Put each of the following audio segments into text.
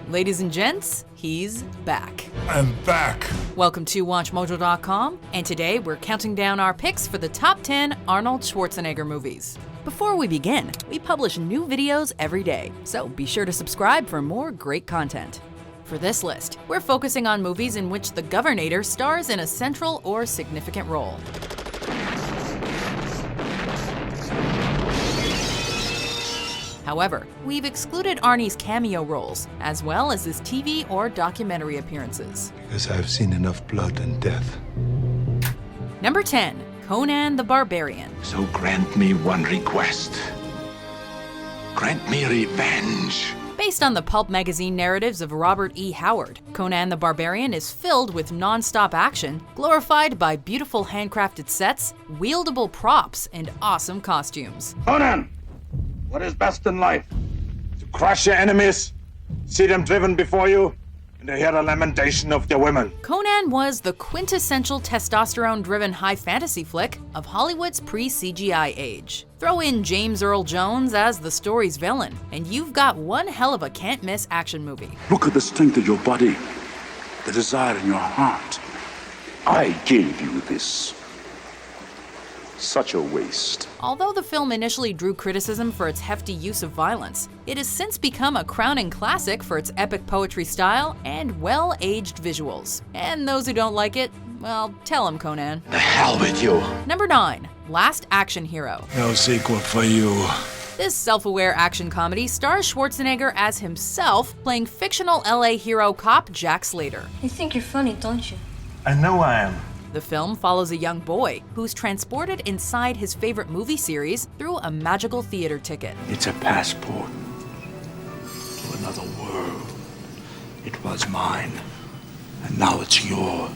Ladies and gents, he's back. I'm back. Welcome to WatchMojo.com, and today we're counting down our picks for the top 10 Arnold Schwarzenegger movies. Before we begin, we publish new videos every day, so be sure to subscribe for more great content. For this list, we're focusing on movies in which the Governator stars in a central or significant role. However, we've excluded Arnie's cameo roles, as well as his TV or documentary appearances. Because I've seen enough blood and death. Number 10, Conan the Barbarian. So grant me one request. Grant me revenge. Based on the pulp magazine narratives of Robert E. Howard, Conan the Barbarian is filled with non-stop action, glorified by beautiful handcrafted sets, wieldable props, and awesome costumes. Conan! What is best in life? To crush your enemies, see them driven before you, and to hear the lamentation of their women. Conan was the quintessential testosterone-driven high fantasy flick of Hollywood's pre-CGI age. Throw in James Earl Jones as the story's villain, and you've got one hell of a can't-miss action movie. Look at the strength of your body, the desire in your heart. I gave you this. Such a waste. Although the film initially drew criticism for its hefty use of violence, it has since become a crowning classic for its epic poetry style and well-aged visuals. And those who don't like it, well, tell them, Conan. The hell with you. Number 9, Last Action Hero. No sequel for you. This self-aware action comedy stars Schwarzenegger as himself, playing fictional LA hero cop Jack Slater. You think you're funny, don't you? I know I am. The film follows a young boy who's transported inside his favorite movie series through a magical theater ticket. It's a passport to another world. It was mine, and now it's yours.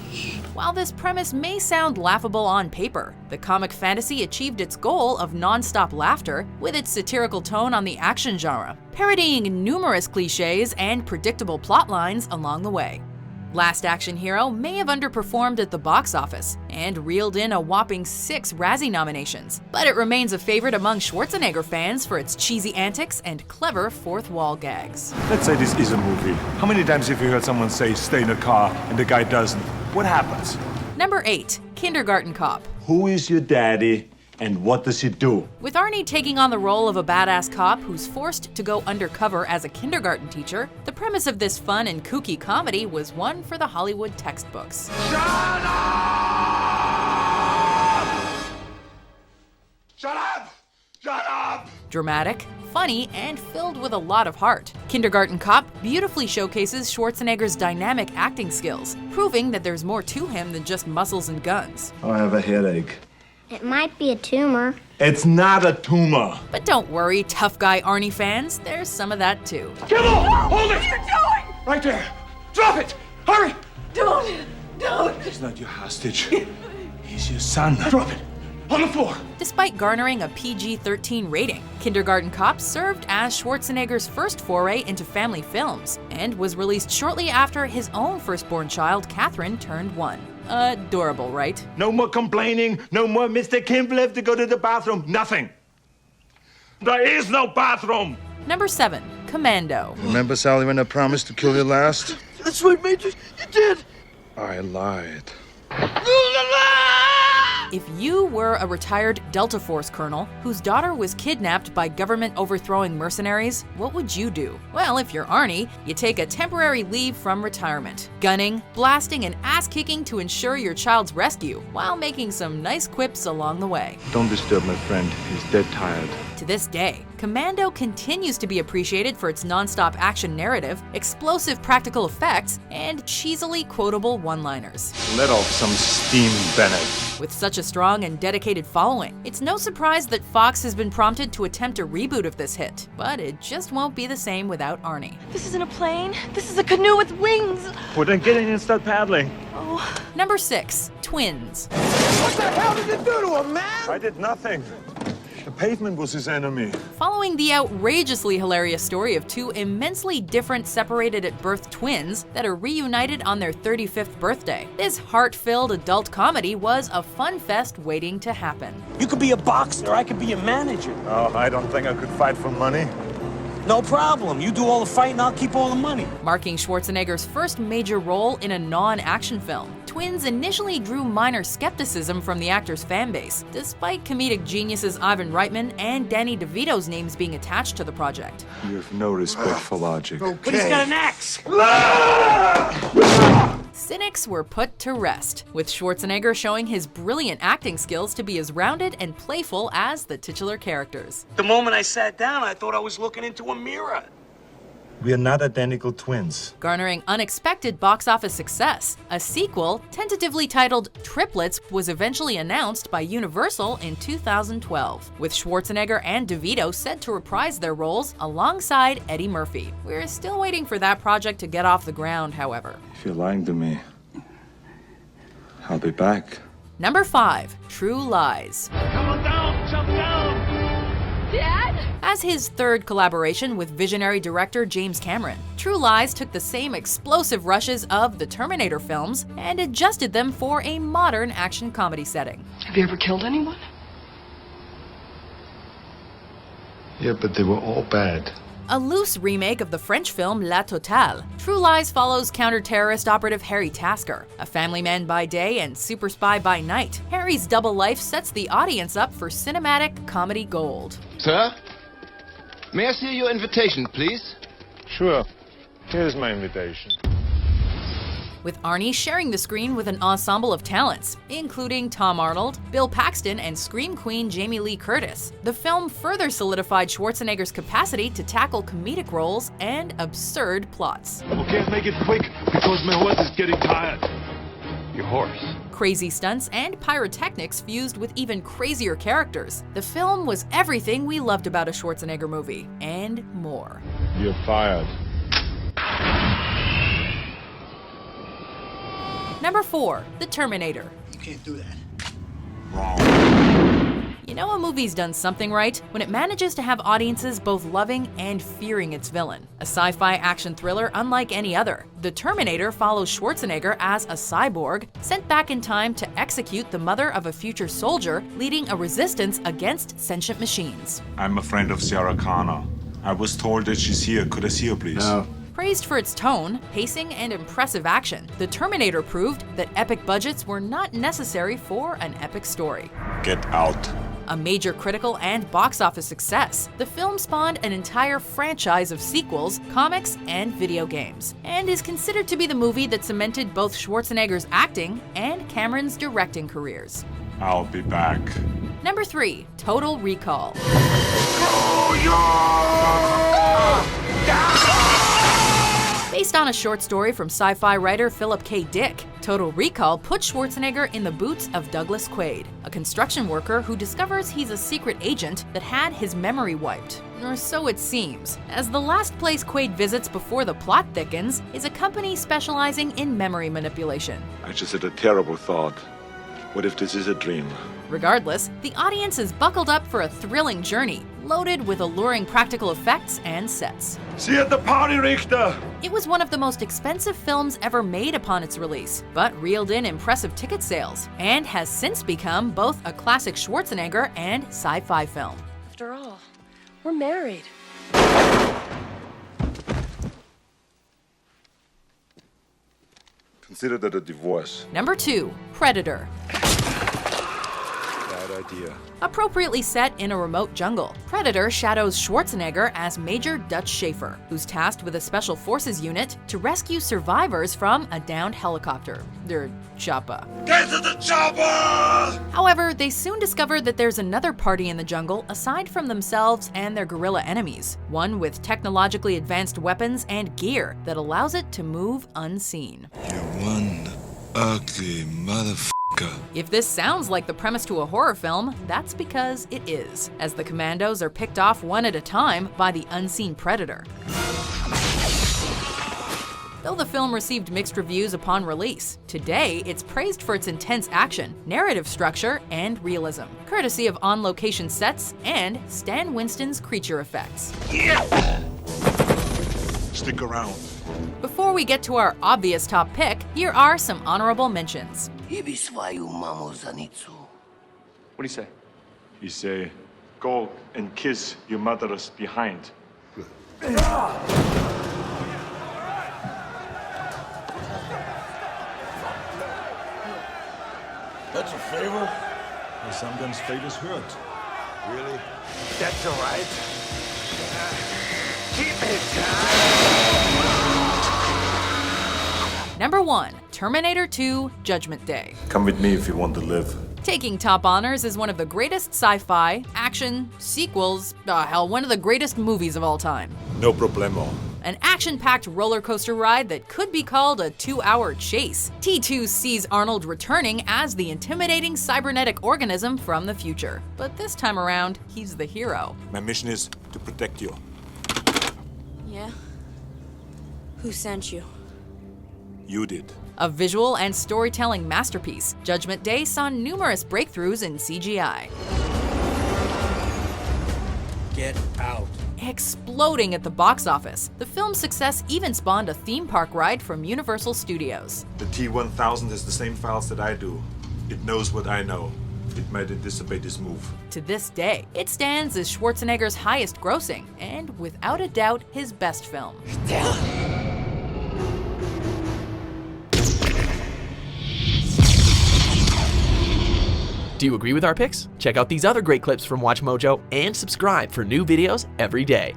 While this premise may sound laughable on paper, the comic fantasy achieved its goal of non-stop laughter with its satirical tone on the action genre, parodying numerous cliches and predictable plot lines along the way. Last Action Hero may have underperformed at the box office and reeled in a whopping 6 Razzie nominations, but it remains a favorite among Schwarzenegger fans for its cheesy antics and clever fourth wall gags. Let's say this is a movie. How many times have you heard someone say, stay in the car, and the guy doesn't? What happens? Number 8, Kindergarten Cop. Who is your daddy and what does he do? With Arnie taking on the role of a badass cop who's forced to go undercover as a kindergarten teacher, the premise of this fun and kooky comedy was one for the Hollywood textbooks. Shut up! Shut up! Dramatic, funny, and filled with a lot of heart, Kindergarten Cop beautifully showcases Schwarzenegger's dynamic acting skills, proving that there's more to him than just muscles and guns. I have a headache. It might be a tumor. It's not a tumor. But don't worry, tough guy Arnie fans, there's some of that too. Kimmel! Hold it! What are you doing? Right there. Drop it! Hurry! Don't! He's not your hostage. He's your son. Drop it! On the floor! Despite garnering a PG-13 rating, Kindergarten Cop served as Schwarzenegger's first foray into family films and was released shortly after his own firstborn child, Catherine, turned 1. Adorable, right? No more complaining. No more Mr. Kimball have to go to the bathroom. Nothing. There is no bathroom. Number 7, Commando. Remember, Sally, when I promised to kill you last? That's right, Major. You did. I lied. If you were a retired Delta Force colonel whose daughter was kidnapped by government-overthrowing mercenaries, what would you do? Well, if you're Arnie, you take a temporary leave from retirement, gunning, blasting, and ass-kicking to ensure your child's rescue, while making some nice quips along the way. Don't disturb my friend. He's dead tired. To this day, Commando continues to be appreciated for its non-stop action narrative, explosive practical effects, and cheesily quotable one-liners. Let off some steam, Bennett. With such a strong and dedicated following, it's no surprise that Fox has been prompted to attempt a reboot of this hit, but it just won't be the same without Arnie. This isn't a plane. This is a canoe with wings. Well, then get in and start paddling. Oh. Number 6, Twins. What the hell did you do to him, man? I did nothing. The pavement was his enemy. Following the outrageously hilarious story of 2 immensely different separated at birth twins that are reunited on their 35th birthday, this heart-filled adult comedy was a fun fest waiting to happen. You could be a boxer, I could be a manager. Oh, I don't think I could fight for money. No problem. You do all the fighting, I'll keep all the money. Marking Schwarzenegger's first major role in a non-action film, Twins initially drew minor skepticism from the actor's fanbase, despite comedic geniuses Ivan Reitman and Danny DeVito's names being attached to the project. You have no respect for logic. But he's got an axe! Cynics were put to rest, with Schwarzenegger showing his brilliant acting skills to be as rounded and playful as the titular characters. The moment I sat down, I thought I was looking into a mirror. We are not identical twins. Garnering unexpected box office success, a sequel, tentatively titled Triplets, was eventually announced by Universal in 2012, with Schwarzenegger and DeVito set to reprise their roles alongside Eddie Murphy. We're still waiting for that project to get off the ground, however. If you're lying to me, I'll be back. Number 5. True Lies. Come on down, jump down! Dad? As his third collaboration with visionary director James Cameron, True Lies took the same explosive rushes of the Terminator films and adjusted them for a modern action comedy setting. Have you ever killed anyone? Yeah, but they were all bad. A loose remake of the French film La Totale, True Lies follows counter-terrorist operative Harry Tasker, a family man by day and super spy by night. Harry's double life sets the audience up for cinematic comedy gold. Sir? May I see your invitation, please? Sure. Here's my invitation. With Arnie sharing the screen with an ensemble of talents, including Tom Arnold, Bill Paxton, and Scream Queen Jamie Lee Curtis. The film further solidified Schwarzenegger's capacity to tackle comedic roles and absurd plots. Okay, make it quick, because my horse is getting tired. Your horse. Crazy stunts and pyrotechnics fused with even crazier characters. The film was everything we loved about a Schwarzenegger movie, and more. You're fired. Number 4. The Terminator. You can't do that. You know a movie's done something right when it manages to have audiences both loving and fearing its villain. A sci-fi action thriller unlike any other, The Terminator follows Schwarzenegger as a cyborg sent back in time to execute the mother of a future soldier, leading a resistance against sentient machines. I'm a friend of Sarah Connor. I was told that she's here. Could I see her, please? No. Praised for its tone, pacing, and impressive action, The Terminator proved that epic budgets were not necessary for an epic story. Get out. A major critical and box office success, the film spawned an entire franchise of sequels, comics, and video games, and is considered to be the movie that cemented both Schwarzenegger's acting and Cameron's directing careers. I'll be back. Number 3. Total Recall. Based on a short story from sci-fi writer Philip K. Dick, Total Recall put Schwarzenegger in the boots of Douglas Quaid, a construction worker who discovers he's a secret agent that had his memory wiped. Or so it seems, as the last place Quaid visits before the plot thickens is a company specializing in memory manipulation. I just had a terrible thought. What if this is a dream? Regardless, the audience is buckled up for a thrilling journey, loaded with alluring practical effects and sets. See you at the party, Richter! It was one of the most expensive films ever made upon its release, but reeled in impressive ticket sales, and has since become both a classic Schwarzenegger and sci-fi film. After all, we're married. Consider that a divorce. Number 2. Predator. Bad idea. Appropriately set in a remote jungle, Predator shadows Schwarzenegger as Major Dutch Schaefer, who's tasked with a special forces unit to rescue survivors from a downed helicopter. Chopper. Get to the chopper! However, they soon discover that there's another party in the jungle aside from themselves and their guerrilla enemies, one with technologically advanced weapons and gear that allows it to move unseen. You're one ugly motherfucker. If this sounds like the premise to a horror film, that's because it is, as the Commandos are picked off one at a time by the unseen predator. Though the film received mixed reviews upon release, today it's praised for its intense action, narrative structure, and realism, courtesy of on-location sets and Stan Winston's creature effects. Stick around. Before we get to our obvious top pick, here are some honorable mentions. What do you say? He say, go and kiss your mothers behind. That's a favor? Well, sometimes favors hurt. Really? That's all right. Keep it Number 1. Terminator 2: Judgment Day. Come with me if you want to live. Taking top honors as one of the greatest sci-fi, action, sequels, hell, one of the greatest movies of all time. No problemo. An action-packed roller coaster ride that could be called a 2-hour chase. T2 sees Arnold returning as the intimidating cybernetic organism from the future. But this time around, he's the hero. My mission is to protect you. Yeah? Who sent you? You did. A visual and storytelling masterpiece, Judgment Day saw numerous breakthroughs in CGI. Get out. Exploding at the box office, the film's success even spawned a theme park ride from Universal Studios. The T-1000 has the same files that I do. It knows what I know. It might anticipate this move. To this day, it stands as Schwarzenegger's highest grossing, and without a doubt, his best film. Do you agree with our picks? Check out these other great clips from WatchMojo and subscribe for new videos every day.